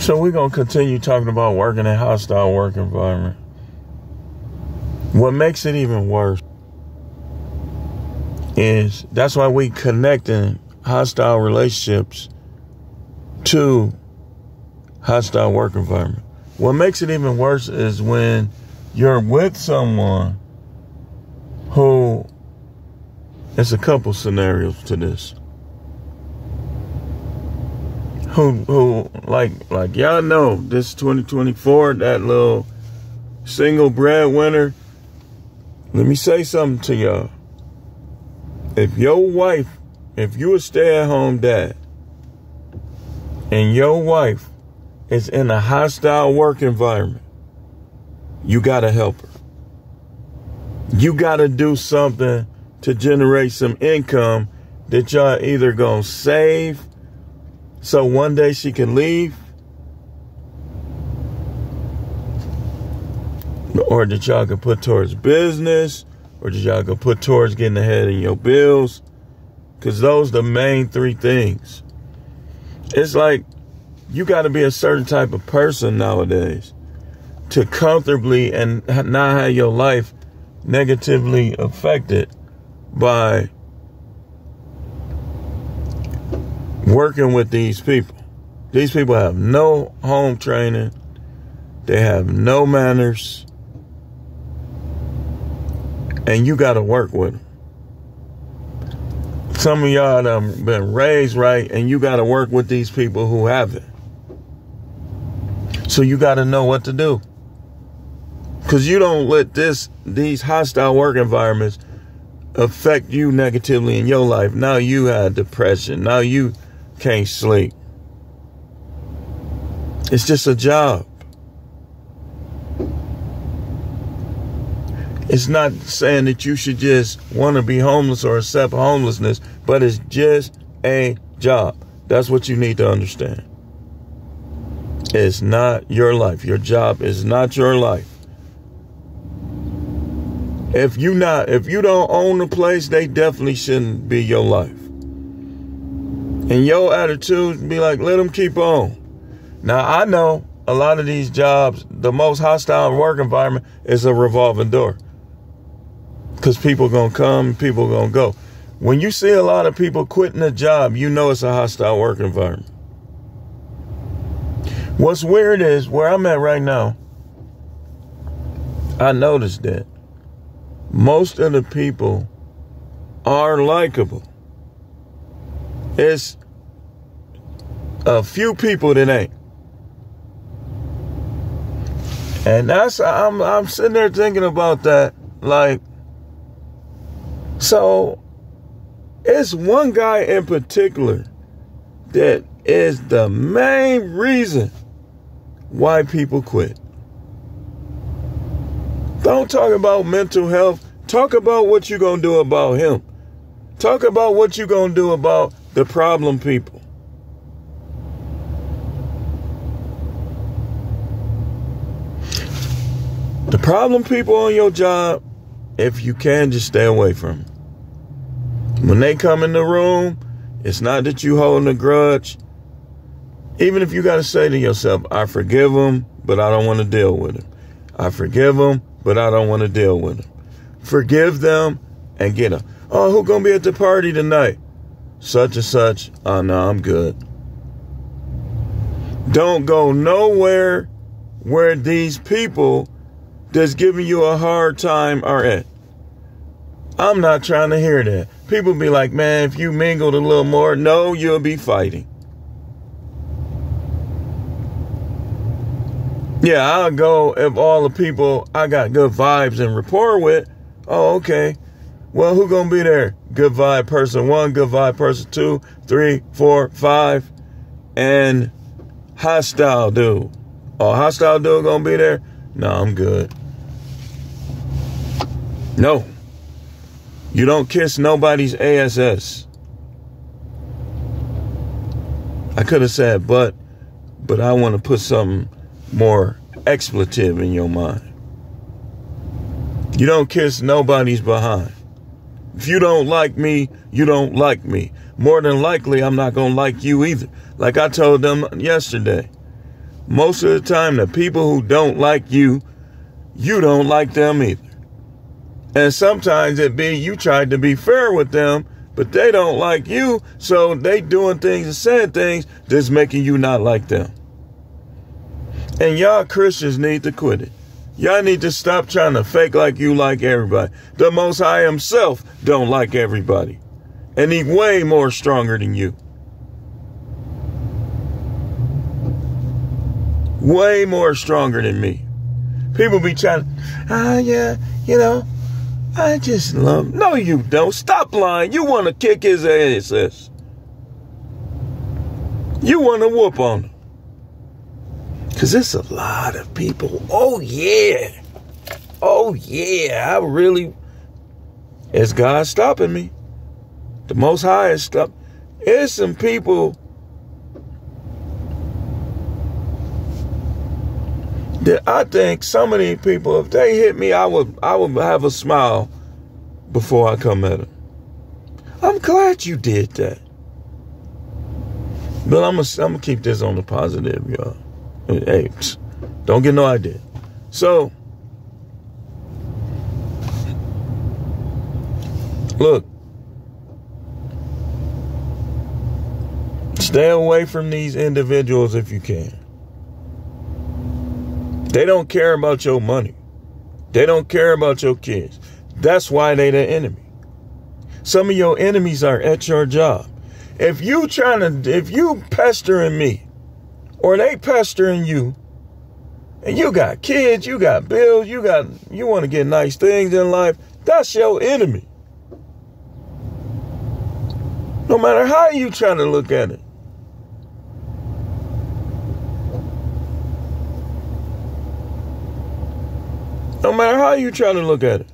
So we're going to continue talking about working in a hostile work environment. What makes it even worse is that's why we connecting hostile relationships to hostile work environment. What makes it even worse is when you're with someone who, there's a couple scenarios to this. Who like y'all know, this 2024, that little single breadwinner. Let me say something to y'all. If you a stay-at-home dad, and your wife is in a hostile work environment, you gotta help her. You gotta do something to generate some income that y'all either gonna save so one day she can leave, or that y'all can put towards business, or that y'all can put towards getting ahead in your bills. Because those are the main three things. It's like you got to be a certain type of person nowadays to comfortably and not have your life negatively affected by working with these people. These people have no home training. They have no manners. And you got to work with them. Some of y'all have been raised right, and you got to work with these people who haven't. So you got to know what to do. Because you don't let these hostile work environments affect you negatively in your life. Now you have depression. Now you can't sleep. It's just a job. It's not saying that you should just want to be homeless or accept homelessness, but it's just a job. That's what you need to understand. It's not your life. Your job is not your life. If you don't own the place, they definitely shouldn't be your life. And your attitude be like, let them keep on. Now, I know a lot of these jobs, the most hostile work environment is a revolving door. Because people going to come, people going to go. When you see a lot of people quitting a job, you know it's a hostile work environment. What's weird is where I'm at right now, I noticed that most of the people are likable. It's a few people that ain't. And I'm sitting there thinking about that, like, so it's one guy in particular that is the main reason why people quit. Don't talk about mental health. Talk about what you're going to do about him. Talk about what you're going to do about the problem people. The problem people on your job, if you can, just stay away from them. When they come in the room, it's not that you holding a grudge. Even if you got to say to yourself, I forgive them, but I don't want to deal with them. I forgive them, but I don't want to deal with them. Forgive them and get them. Oh, who going to be at the party tonight? Such and such. Oh, no, I'm good. Don't go nowhere where these people that's giving you a hard time are at. I'm not trying to hear that. People be like, man, if you mingled a little more, no, you'll be fighting. Yeah, I'll go if all the people I got good vibes and rapport with. Oh, okay. Well, who gonna be there? Good vibe person 1, good vibe person 2, 3, 4, 5, and hostile dude. Oh, hostile dude gonna be there? No, I'm good. No. You don't kiss nobody's ASS. I could have said but I want to put something more expletive in your mind. You don't kiss nobody's behind. If you don't like me, you don't like me. More than likely, I'm not going to like you either. Like I told them yesterday, most of the time, the people who don't like you, you don't like them either. And sometimes it be you tried to be fair with them, but they don't like you, so they doing things and saying things that's making you not like them. And y'all Christians need to quit it. Y'all need to stop trying to fake like you like everybody. The Most High himself don't like everybody. And he's way more stronger than you. Way more stronger than me. People be trying, yeah, you know, I just love him. No, you don't. Stop lying. You want to kick his ass. You want to whoop on him. Because it's a lot of people. Oh, yeah. Oh, yeah. I really... Is God stopping me? The Most High is stopping. There's some people that I think some of these people, if they hit me, I would have a smile before I come at them. I'm glad you did that. But I'm gonna keep this on the positive, y'all. Hey, don't get no idea. So, look, stay away from these individuals if you can. They don't care about your money. They don't care about your kids. That's why they the enemy. Some of your enemies are at your job. If you pestering me, or they pestering you, and you got kids, you got bills, you want to get nice things in life, that's your enemy. No matter how you trying to look at it. No matter how you try to look at it.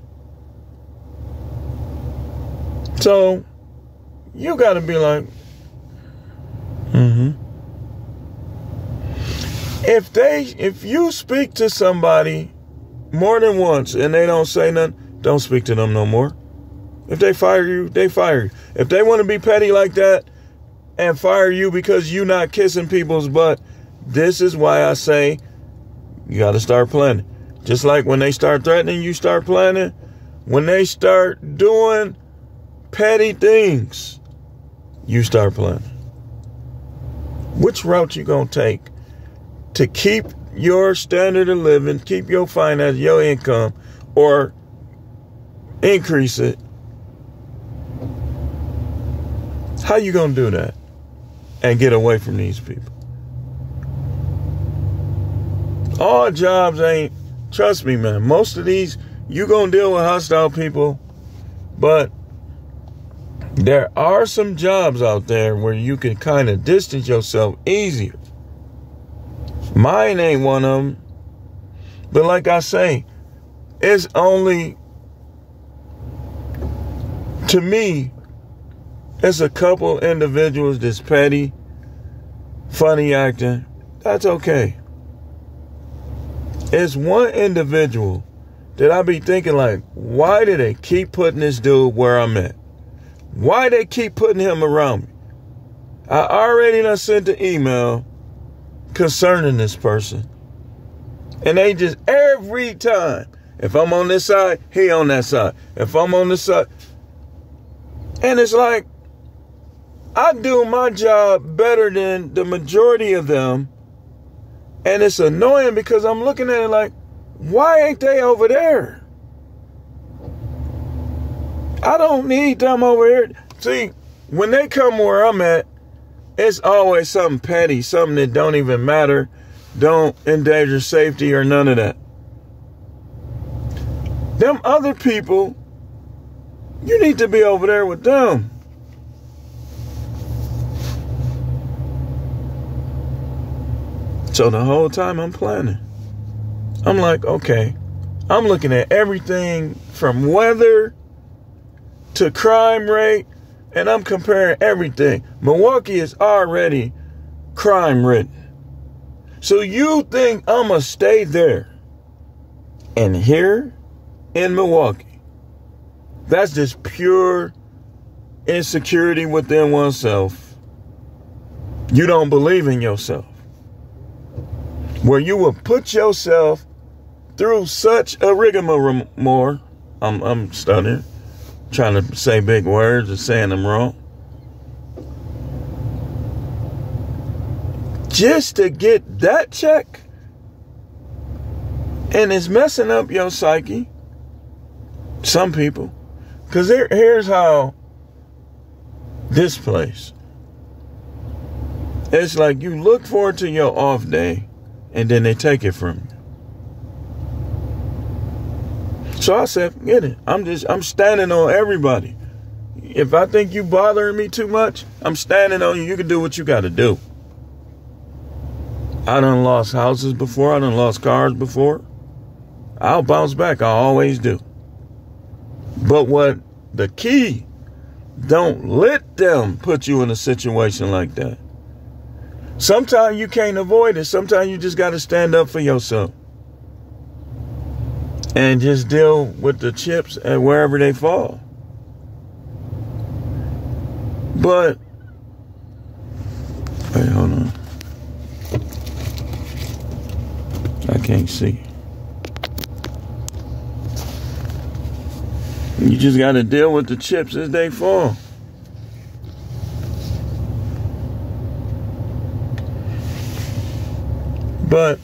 So, you got to be like, If you speak to somebody more than once and they don't say nothing, don't speak to them no more. If they fire you, they fire you. If they want to be petty like that and fire you because you not kissing people's butt, this is why I say you got to start planning. Just like when they start threatening, you start planning. When they start doing petty things, you start planning. Which route you gonna take to keep your standard of living, keep your finance, your income, or increase it? How you gonna do that and get away from these people? All jobs ain't, trust me, man, most of these, you gonna deal with hostile people, but there are some jobs out there where you can kind of distance yourself easier. Mine ain't one of them. But like I say, it's only, to me, it's a couple individuals that's petty, funny acting. That's okay. It's one individual that I be thinking like, why do they keep putting this dude where I'm at? Why they keep putting him around me? I already done sent the email concerning this person. And they just, every time, if I'm on this side, he on that side. If I'm on this side. And it's like, I do my job better than the majority of them. And it's annoying because I'm looking at it like, why ain't they over there? I don't need them over here. See, when they come where I'm at, it's always something petty, something that don't even matter, don't endanger safety or none of that. Them other people, you need to be over there with them. So the whole time I'm planning, I'm like, okay, I'm looking at everything from weather to crime rate, and I'm comparing everything. Milwaukee is already crime ridden. So you think I'm going to stay there? And here in Milwaukee, that's just pure insecurity within oneself. You don't believe in yourself. where you will put yourself through such a rigmarole. I'm stuttering, trying to say big words and saying them wrong. Just to get that check. And it's messing up your psyche. Some people. Because here's how this plays. It's like you look forward to your off day and then they take it from you. So I said, forget it. I'm standing on everybody. If I think you bothering me too much, I'm standing on you. You can do what you got to do. I done lost houses before. I done lost cars before. I'll bounce back. I always do. But what the key, don't let them put you in a situation like that. Sometimes you can't avoid it. Sometimes you just got to stand up for yourself. And just deal with the chips and wherever they fall. But, wait, hold on. I can't see. You just got to deal with the chips as they fall. But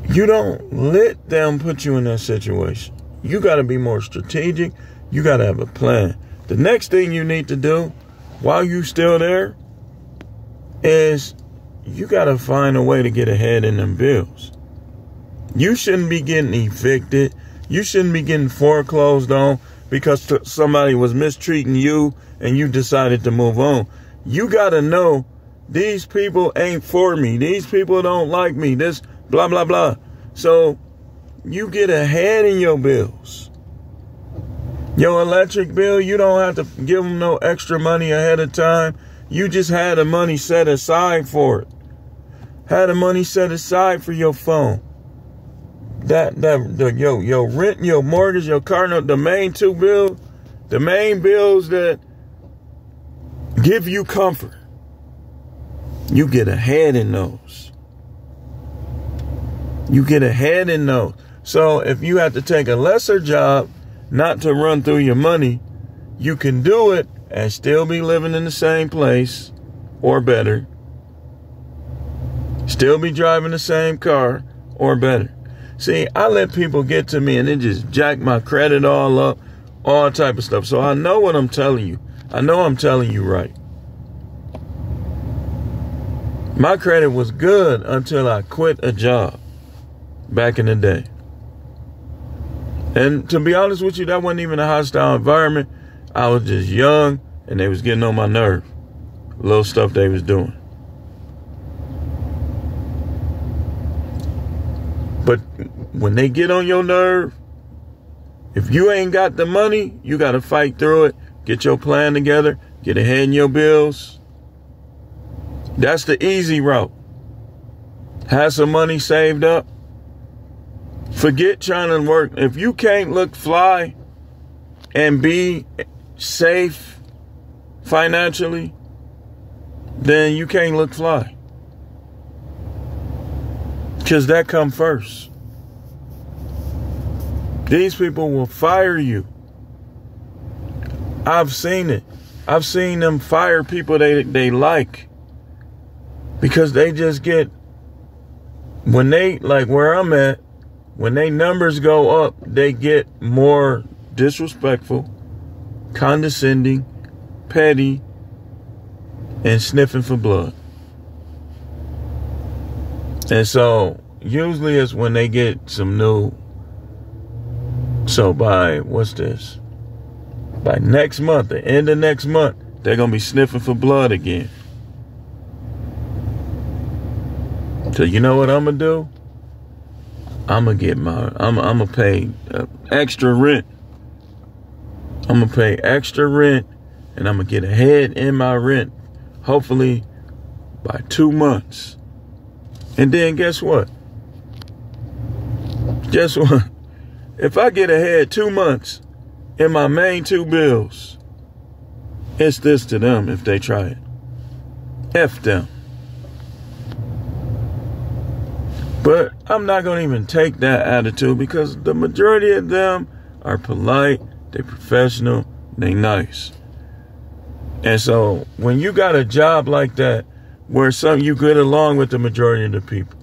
you don't let them put you in that situation. You got to be more strategic. You got to have a plan. The next thing you need to do while you still there is you got to find a way to get ahead in them bills. You shouldn't be getting evicted. You shouldn't be getting foreclosed on because somebody was mistreating you and you decided to move on. You got to know these people ain't for me. These people don't like me. This blah, blah, blah. So you get ahead in your bills. Your electric bill, you don't have to give them no extra money ahead of time. You just had the money set aside for it. Had the money set aside for your phone. Your rent, your mortgage, your car note, the main two bills, the main bills that give you comfort. You get ahead in those. You get ahead in those. So if you have to take a lesser job, not to run through your money, you can do it and still be living in the same place or better. Still be driving the same car or better. See, I let people get to me and it just jack my credit all up, all type of stuff. So I know what I'm telling you. I know I'm telling you right. My credit was good until I quit a job back in the day. And to be honest with you, that wasn't even a hostile environment. I was just young and they was getting on my nerve. Little stuff they was doing. But when they get on your nerve, if you ain't got the money, you got to fight through it. Get your plan together. Get ahead in your bills. That's the easy route. Have some money saved up. Forget trying to work. If you can't look fly and be safe financially, then you can't look fly. Because that come first. These people will fire you. I've seen it. I've seen them fire people they like. Because they just get, when they, like where I'm at, when they numbers go up, they get more disrespectful, condescending, petty, and sniffing for blood. And so usually it's when they get some new. So by, what's this? By next month, the end of next month, they're going to be sniffing for blood again. So you know what I'm going to do? I'm going to pay extra rent. I'm going to pay extra rent and I'm going to get ahead in my rent. Hopefully by 2 months. And then guess what? Guess what? If I get ahead 2 months in my main 2 bills, it's this to them if they try it. F them. But I'm not going to even take that attitude because the majority of them are polite, they're professional, they nice. And so when you got a job like that where you get along with the majority of the people,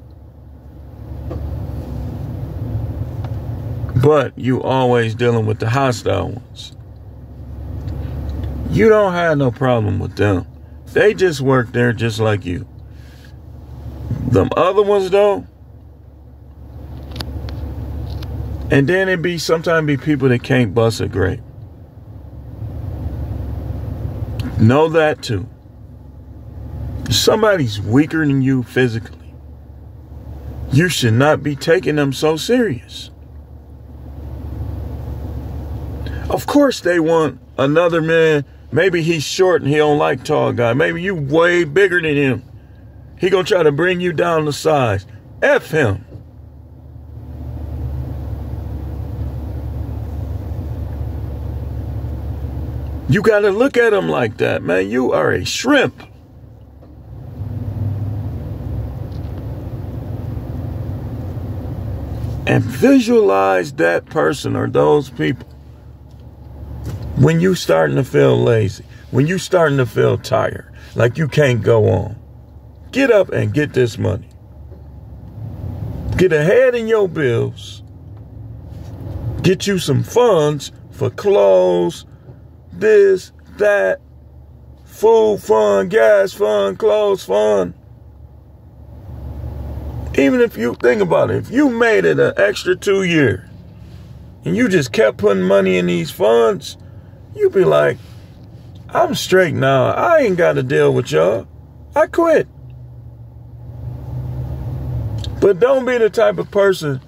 but you always dealing with the hostile ones, you don't have no problem with them. They just work there just like you. Them other ones though, and then it sometimes be people that can't bust a grape. Know that too. If somebody's weaker than you physically, you should not be taking them so serious. Of course they want another man. Maybe he's short and he don't like tall guy. Maybe you way bigger than him. He gonna try to bring you down to size. F him. You got to look at him like that, man. You are a shrimp. And visualize that person or those people when you starting to feel lazy, when you starting to feel tired, like you can't go on. Get up and get this money. Get ahead in your bills. Get you some funds for clothes, this, that, food fund, gas fund, clothes fund. Even if you think about it, if you made it an extra 2 years and you just kept putting money in these funds, you'd be like, I'm straight now. I ain't got to deal with y'all. I quit. But don't be the type of person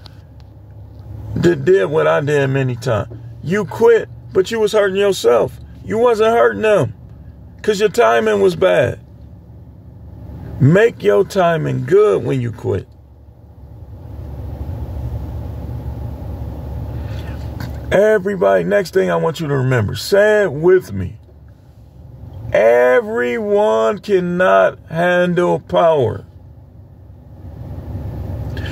that did what I did many times. You quit, but you was hurting yourself. You wasn't hurting them because your timing was bad. Make your timing good when you quit. Everybody, next thing I want you to remember, say it with me. Everyone cannot handle power.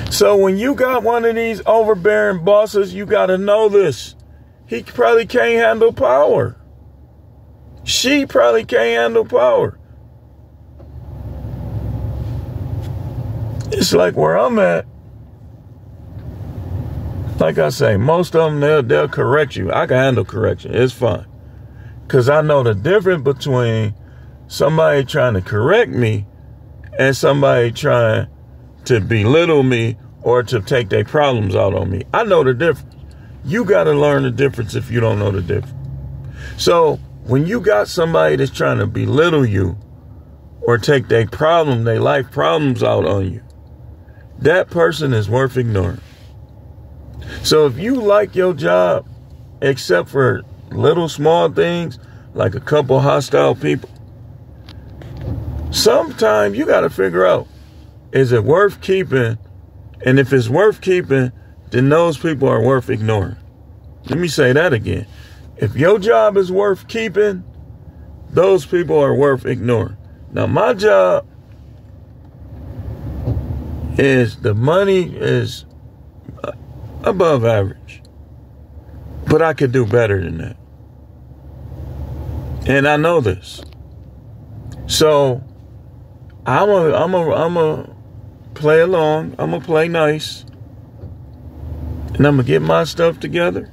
So when you got one of these overbearing bosses, you got to know this. He probably can't handle power. She probably can't handle power. It's like where I'm at. Like I say, most of them, they'll correct you. I can handle correction. It's fine. Because I know the difference between somebody trying to correct me and somebody trying to belittle me or to take their problems out on me. I know the difference. You got to learn the difference if you don't know the difference. So when you got somebody that's trying to belittle you or take their life problems out on you, that person is worth ignoring. So if you like your job, except for little small things, like a couple hostile people, sometimes you got to figure out, is it worth keeping? And if it's worth keeping, then those people are worth ignoring. Let me say that again. If your job is worth keeping, those people are worth ignoring. Now, my job is, the money is above average, but I could do better than that. And I know this. So I'm a play along. I'm gonna play nice, and I'm gonna get my stuff together,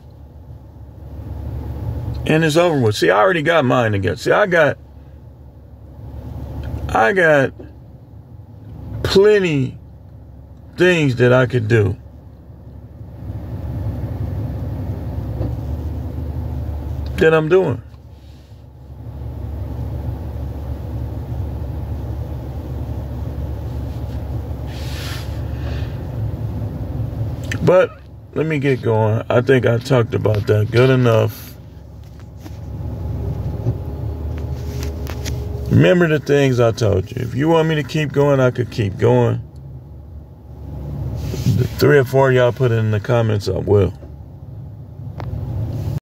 and it's over with. See, I already got mine together. See, I got plenty things that I could do. That I'm doing. But let me get going. I think I talked about that good enough. Remember the things I told you. If you want me to keep going, I could keep going. The 3 or 4 y'all put it in the comments, I will.